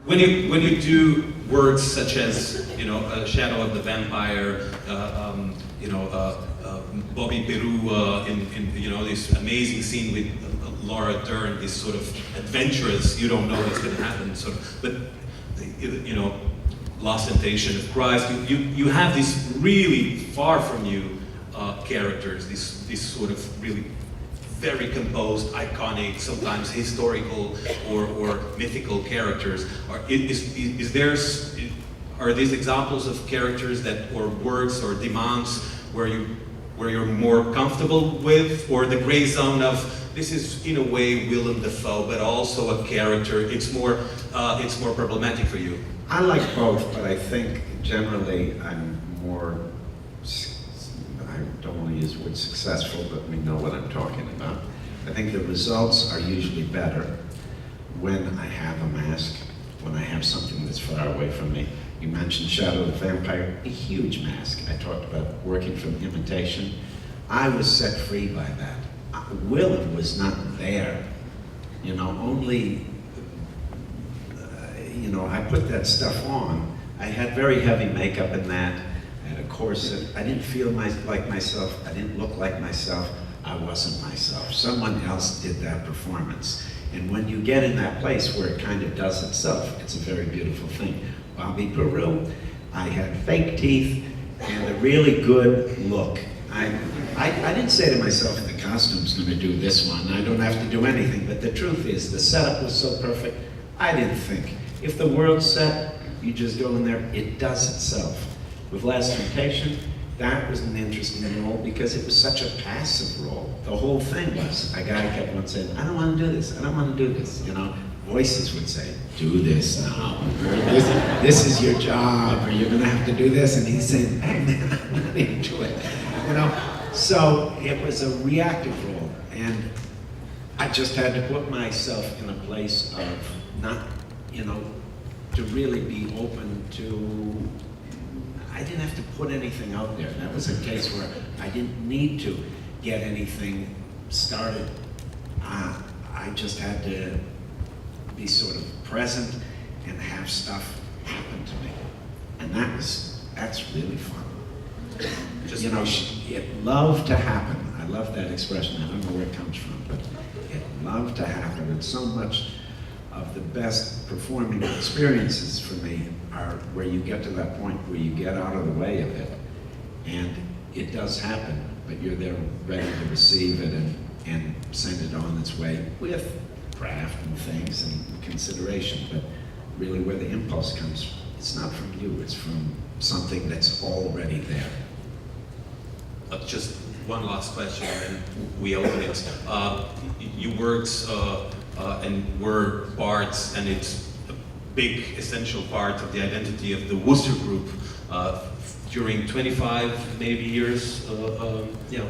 when you do works such as, you know, Shadow of the Vampire, you know, Bobby Peru in you know, this amazing scene with Laura Dern, this sort of adventurous, you don't know what's going to happen, sort of, but you know, Lost Temptation of Christ. You have these really far from you characters, these sort of really very composed, iconic, sometimes historical or mythical characters. Are these examples of characters that, or words or demands where you're more comfortable with, or the gray zone of this is in a way Willem Dafoe, but also a character? It's more problematic for you. I like both, but I think generally I'm more, I don't want to use the word successful, but we know what I'm talking about. I think the results are usually better when I have a mask, when I have something that's far away from me. You mentioned Shadow of the Vampire, a huge mask. I talked about working from imitation. I was set free by that. Willem was not there. You know, only, you know, I put that stuff on. I had very heavy makeup in that. I had a corset. I didn't feel like myself. I didn't look like myself. I wasn't myself. Someone else did that performance. And when you get in that place where it kind of does itself, it's a very beautiful thing. Bobby Peru, I had fake teeth and a really good look. I didn't say to myself, the costume's going to do this one. I don't have to do anything. But the truth is, the setup was so perfect, I didn't think. If the world's set, you just go in there, it does itself. With Last Temptation, that was an interesting role because it was such a passive role. The whole thing was, a guy kept on saying, I don't want to do this, I don't want to do this, you know. Voices would say, do this now, this is your job, or you're gonna have to do this, and he's saying, hey man, I'm not into it, you know. So it was a reactive role, and I just had to put myself in a place of not, you know, to really be open to, I didn't have to put anything out there. That was a case where I didn't need to get anything started. I just had to be sort of present and have stuff happen to me. And that's really fun. Just, you know, it loved to happen. I love that expression. I don't know where it comes from, but it loved to happen. And so much of the best performing experiences for me are where you get to that point where you get out of the way of it. And it does happen, but you're there ready to receive it and send it on its way with craft and things and consideration. But really where the impulse comes, it's not from you, it's from something that's already there. Just one last question, and we open it. You worked and were parts, and it's a big, essential part of the identity of the Wooster Group during 25 maybe years, you know,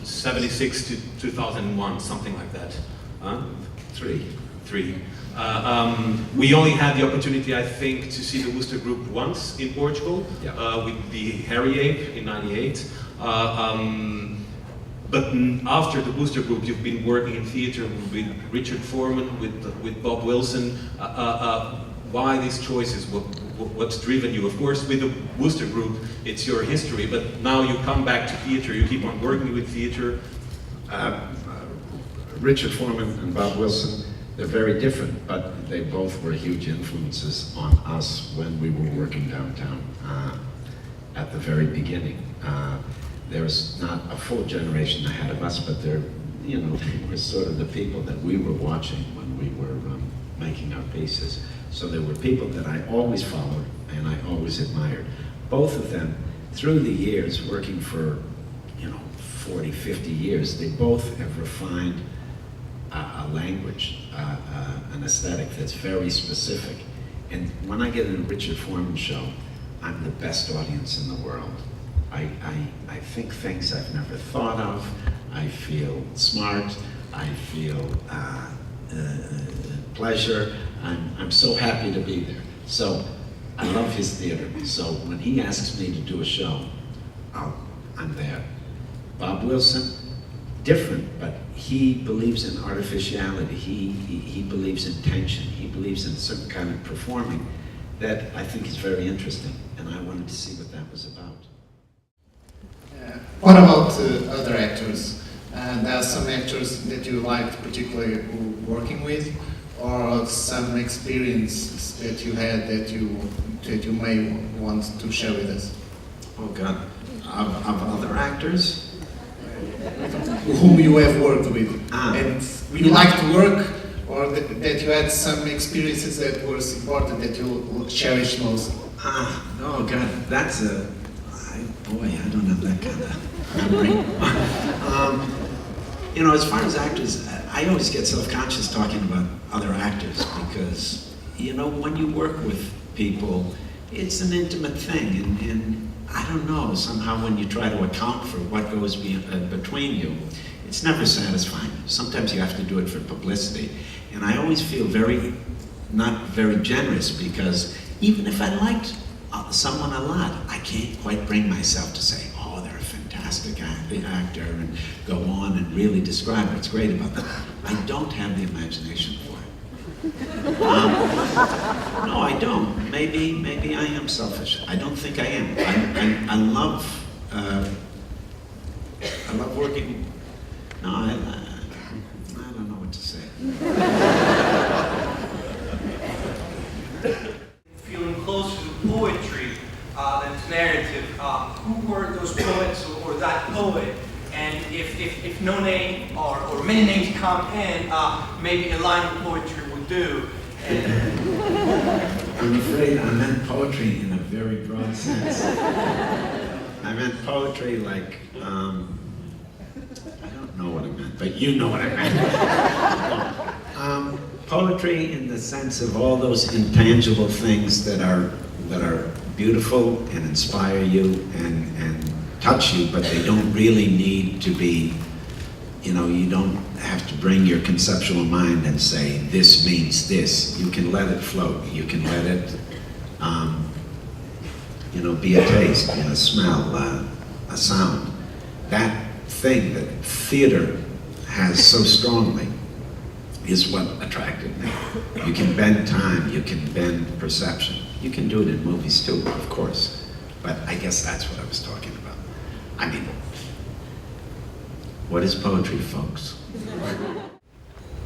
76 to 2001, something like that. Three. We only had the opportunity, I think, to see the Wooster Group once in Portugal, yeah. With the Hairy Ape in '98. But after the Wooster Group, you've been working in theater with Richard Foreman, with Bob Wilson. Why these choices? What's driven you? Of course, with the Wooster Group, it's your history, but now you come back to theater, you keep on working with theater. Richard Foreman and Bob Wilson, they're very different, but they both were huge influences on us when we were working downtown at the very beginning. There's not a full generation ahead of us, but they're, you know, they were sort of the people that we were watching when we were making our pieces. So there were people that I always followed and I always admired. Both of them, through the years, working for, you know, 40, 50 years, they both have refined a language, an aesthetic that's very specific. And when I get in a Richard Foreman show, I'm the best audience in the world. I think things I've never thought of. I feel smart. I feel pleasure. I'm so happy to be there. So I love his theater. So when he asks me to do a show, I'm there. Bob Wilson, different, but he believes in artificiality. He believes in tension. He believes in some kind of performing that I think is very interesting, and I wanted to see what that was about. What about other actors? There are some actors that you liked particularly working with, or some experiences that you had that you may want to share with us? Oh God, of other actors? Whom you have worked with, and you like to work, or that you had some experiences that was important that you cherish most? Oh God, that's boy, I don't have that kind of memory. You know, as far as actors, I always get self-conscious talking about other actors because, you know, when you work with people, it's an intimate thing, and I don't know, somehow when you try to account for what goes between you, it's never satisfying. Sometimes you have to do it for publicity. And I always feel not very generous because even if I liked someone a lot, I can't quite bring myself to say, oh, they're a fantastic actor, and go on and really describe what's great about them. I don't have the imagination for it. No, I don't. Maybe I am selfish. I don't think I am. I love working. No, I don't know what to say. Feeling closer to poetry than to narrative. Who were those poets or that poet? And if no name or many names come in, maybe a line of poetry would do. I'm afraid I meant poetry in a very broad sense. I meant poetry like, I don't know what I meant, but you know what I meant. Poetry in the sense of all those intangible things that are beautiful and inspire you and touch you, but they don't really need to be, you know, you don't have to bring your conceptual mind and say, this means this. You can let it float. You can let it, you know, be a taste, a smell, a sound. That thing that theater has so strongly is what attracted me. You can bend time, you can bend perception. You can do it in movies too, of course. But I guess that's what I was talking about. I mean, what is poetry, folks?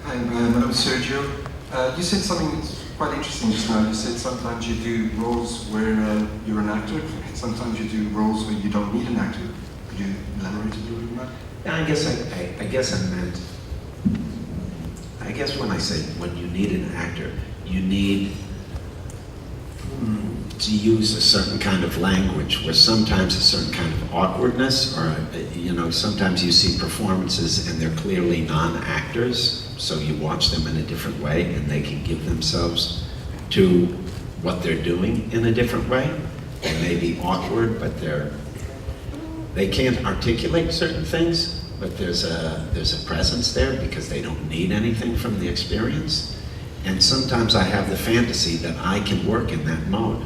Hi, my name is Sergio. You said something that's quite interesting just now. You said sometimes you do roles where you're an actor, sometimes you do roles where you don't need an actor. Could you elaborate a little bit on that? Yeah, I guess I meant, I guess when I say when you need an actor, you need to use a certain kind of language where sometimes a certain kind of awkwardness, or, you know, sometimes you see performances and they're clearly non-actors, so you watch them in a different way and they can give themselves to what they're doing in a different way. They may be awkward, but they can't articulate certain things, but there's a presence there because they don't need anything from the experience. And sometimes I have the fantasy that I can work in that mode.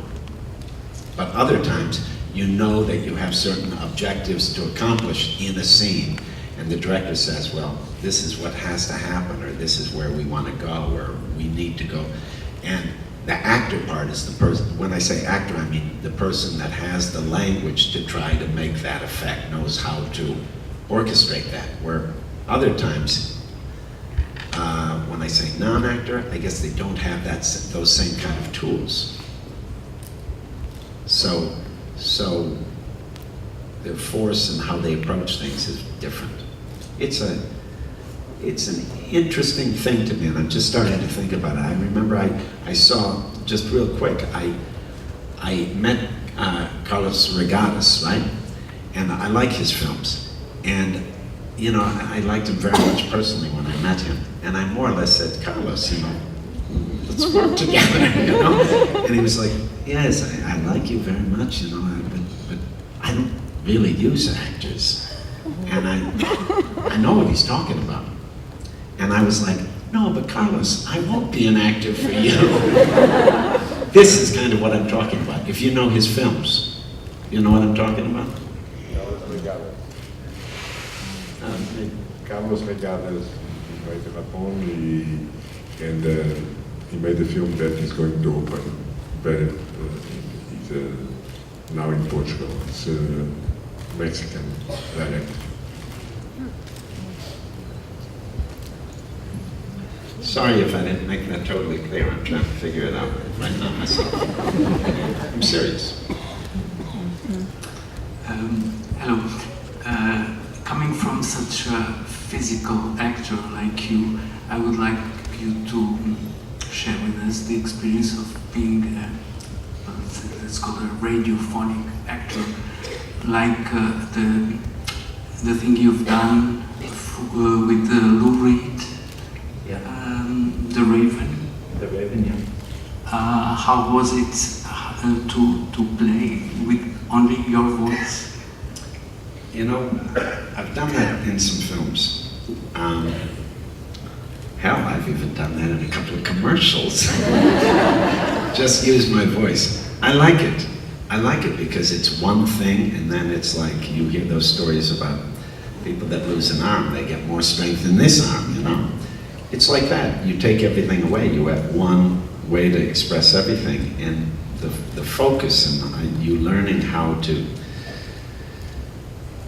But other times, you know that you have certain objectives to accomplish in a scene, and the director says, well, this is what has to happen, or this is where we want to go, or we need to go. And the actor part is the person, when I say actor, I mean the person that has the language to try to make that effect, knows how to orchestrate that, where other times, when I say non-actor, I guess they don't have those same kind of tools. So their force and how they approach things is different. It's an interesting thing to me, and I'm just starting to think about it. I remember I saw, just real quick, I met Carlos Regadas, right? And I like his films. And you know, I liked him very much personally when I met him. And I more or less said, Carlos, you know, let's work together, you know? And he was like, yes, I like you very much, you know, but I don't really use actors. And I know what he's talking about. And I was like, no, but Carlos, I won't be an actor for you. This is kind of what I'm talking about. If you know his films, you know what I'm talking about? Carlos Regadas invited upon me, and he made a film that is going to open very. He's now in Portugal. It's a Mexican director. Sorry if I didn't make that totally clear. I'm trying to figure it out right now myself. I'm serious. Hello. Coming from such a physical actor like you, I would like you to share with us the experience of being let's call it a radiophonic actor, like the thing you've done with Lou Reed, The Raven. The Raven, yeah. How was it to play with only your voice? You know, I've done that in some films. Hell, I've even done that in a couple of commercials. Just use my voice. I like it. I like it because it's one thing, and then it's like you hear those stories about people that lose an arm, they get more strength in this arm, you know? It's like that. You take everything away. You have one way to express everything, and the focus and you learning how to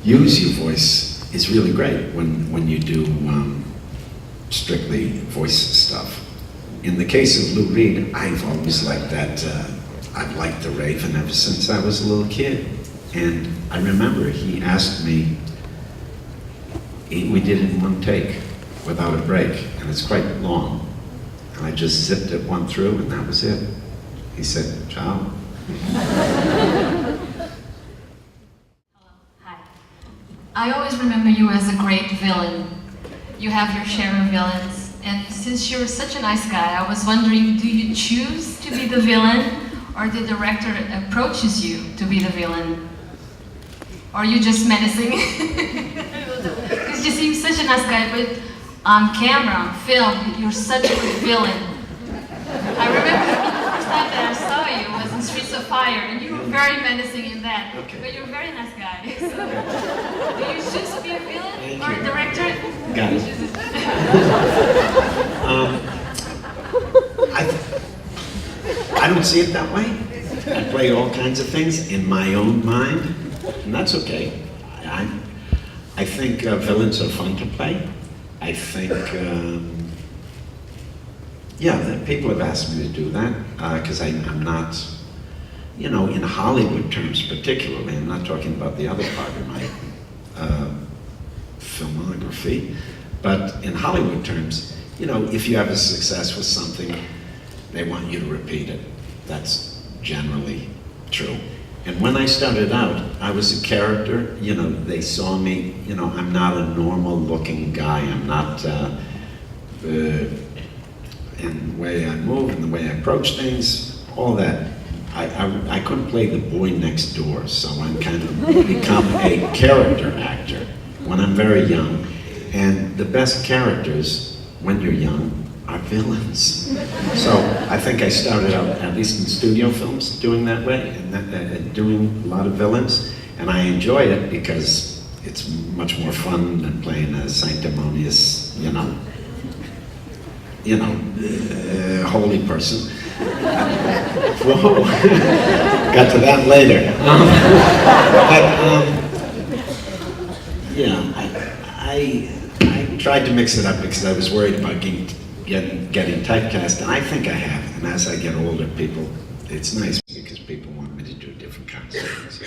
use your voice is really great when you do strictly voice stuff. In the case of Lou Reed, I've always liked that. I've liked The Raven ever since I was a little kid. And I remember he asked me, we did it in one take, without a break, and it's quite long. And I just zipped it one through, and that was it. He said, ciao. I always remember you as a great villain. You have your share of villains, and since you're such a nice guy, I was wondering, do you choose to be the villain, or the director approaches you to be the villain? Or are you just menacing? Because you seem such a nice guy, but on camera, on film, you're such a good villain. I remember the first time that I saw you was in Streets of Fire, and you were very menacing in that. Okay. But you're a very nice guy. So, do you choose to be a villain Thank or you. a director? Got it. I don't see it that way. I play all kinds of things in my own mind, and that's okay. I think villains are fun to play. I think, yeah, people have asked me to do that, because I'm not, you know, in Hollywood terms particularly, I'm not talking about the other part of my filmography, but in Hollywood terms, you know, if you have a success with something, they want you to repeat it. That's generally true. And when I started out, I was a character, you know, they saw me, you know, I'm not a normal looking guy, I'm not, in the way I move, and the way I approach things, all that. I couldn't play the boy next door, so I'm kind of become a character actor when I'm very young. And the best characters, when you're young, are villains. So I think I started out, at least in studio films, doing that way, and doing a lot of villains. And I enjoy it because it's much more fun than playing a sanctimonious, you know, holy person. Whoa, got to that later. Yeah, I tried to mix it up because I was worried about getting typecast, and I think I have. And as I get older, it's nice because people want me to do different kinds of things.